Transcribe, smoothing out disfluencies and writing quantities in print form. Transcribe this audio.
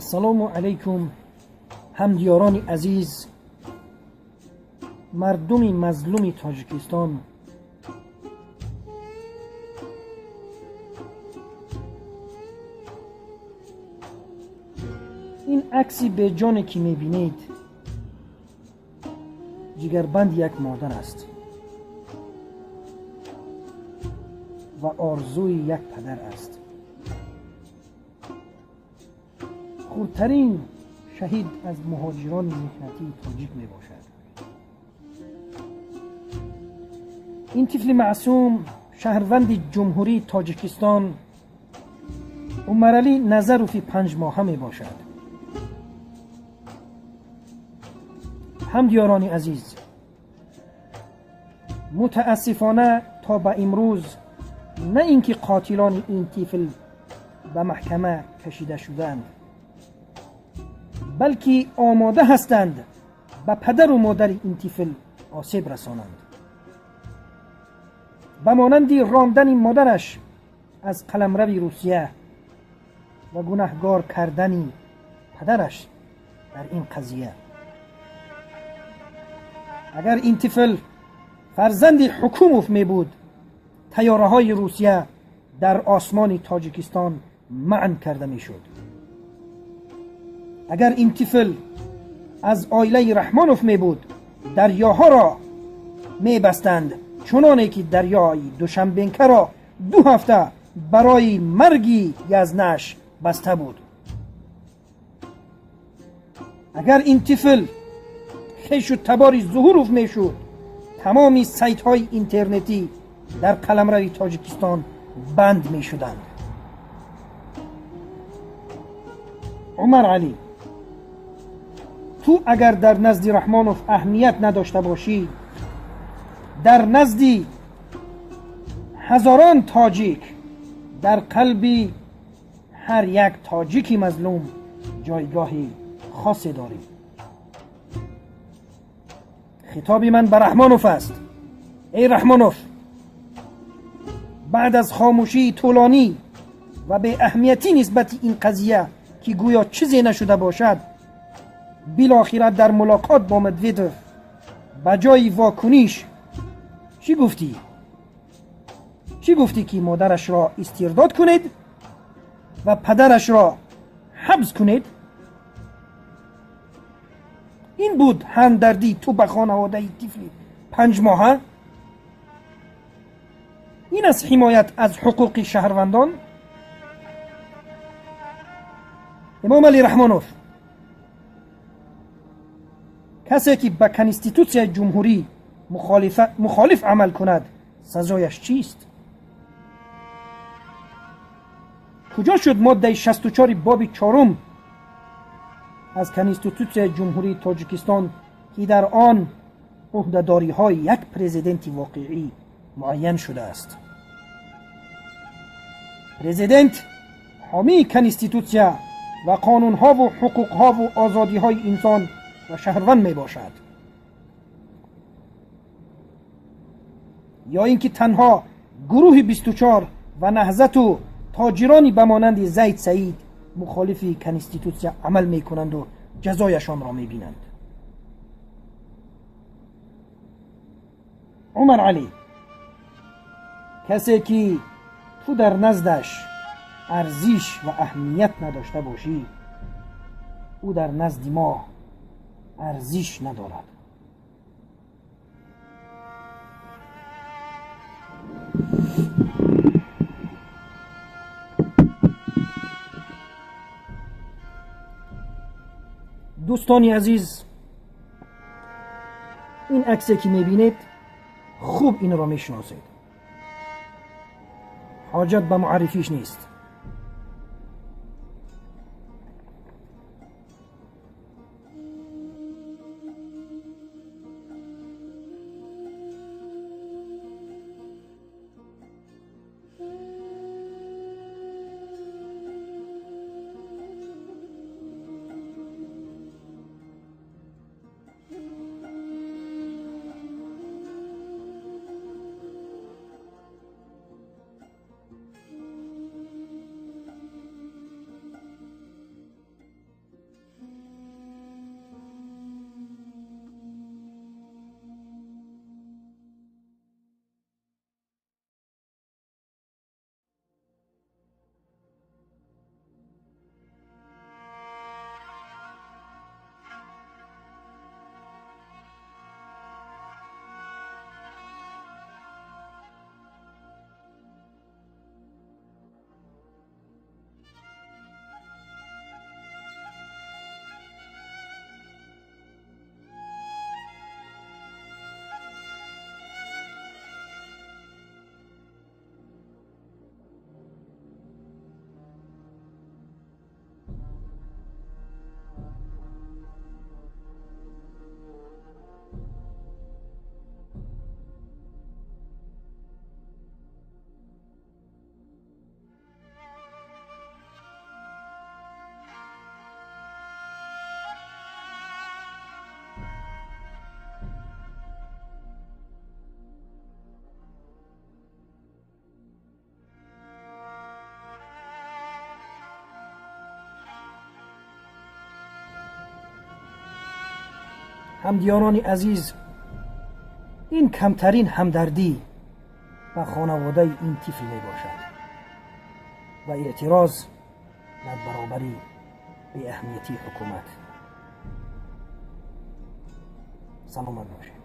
السلام علیکم همدیاران عزیز، مردم مظلوم تاجیکستان. این عکسی به جانی که میبینید جگربند یک مادر است و آرزوی یک پدر است. خردترین شهید از مهاجران مهنتی تاجیک می باشد. این طفل معصوم شهروند جمهوری تاجیکستان عمرعلی نظروفی 5 ماهه می باشد. همدیاران عزیز، متاسفانه تا به امروز نه اینکه قاتلان این طفل به محکمه کشیده شدند، بلکه آماده هستند به پدر و مادر این طفل آسیب رسانند، به مانند راندن مادرش از قلمرو روسیه و گناهکار کردن پدرش در این قضیه. اگر این طفل فرزند حکوموف می بود، طیاره های روسیه در آسمان تاجیکستان معن کرده می شد. اگر این طفل از عائله رحمانوف می بود، دریاها را می بستند، چنانه که دریای دوشنبینکه را 2 هفته برای مرگی یزنش بسته بود. اگر این طفل خیش و تباری ظهوروف می شد، تمامی سایت های اینترنتی در قلمرو تاجیکستان بند می شدند. عمرعلی، تو اگر در نزد رحمانوف اهمیت نداشته باشی، در نزد هزاران تاجیک در قلبی هر یک تاجیکی مظلوم جایگاهی خاصی داری. خطابی من به رحمانوف است. ای رحمانوف، بعد از خاموشی طولانی و به اهمیتی نسبت این قضیه که گویا چیزی نشده باشد، بالاخره در ملاقات با مدویدوف به جای واکنش چی گفتی؟ چی گفتی که مادرش را استرداد کنید و پدرش را حبس کنید؟ این بود همدردی تو به خانواده طفل 5 ماهه؟ این است حمایت از حقوق شهروندان؟ امام علی رحمانوف، کسی که به کنستیتوسیای جمهوری مخالف عمل کند سزایش چیست؟ کجا شد ماده 64 باب 4 از کنستیتوسیای جمهوری تاجیکستان که در آن عهده‌داری های یک پرزیدنت واقعی معین شده است؟ پرزیدنت حامی کنستیتوسیا و قانون ها و حقوق ها و آزادی های انسان و شهروند می باشد، یا اینکه تنها گروه 24 و نهضت و تاجرانی به مانند زید سعید مخالف کنستیتوسیا عمل می کنند و جزایشان را می بینند؟ عمرعلی، کسی که تو در نزدش ارزش و اهمیت نداشته باشی، او در نزد ما ارزش ندارد. دوستانی عزیز، این عکسی که میبینید خوب این را میشناسید، حاجت به معرفیش نیست. همدیاران عزیز، این کمترین همدردی و خانواده این طفل می باشد و اعتراض در برابر بی اهمیتی حکومت. سلامت باشید.